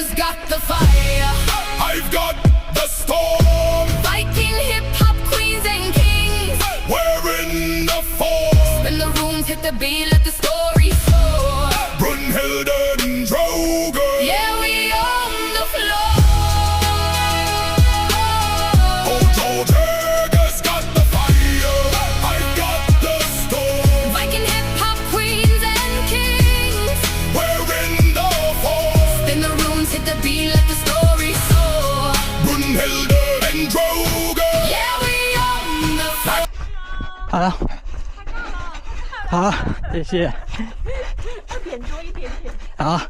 Tortuga's got the fire. I've got the storm. Viking hip-hop queens and kings. We're in the form. When the rooms hit the beat, let the story soar. Brunhilde and Droger. Yeah, we on the floor. Oh, Tortuga's got the fire. I've got the storm. Viking hip-hop queens and kings. We're in the form. When the rooms hit the beat, let the story soar. Brunhilde and Droger. Yeah, we on the floor. 好了，好，谢谢。点多一点点。好，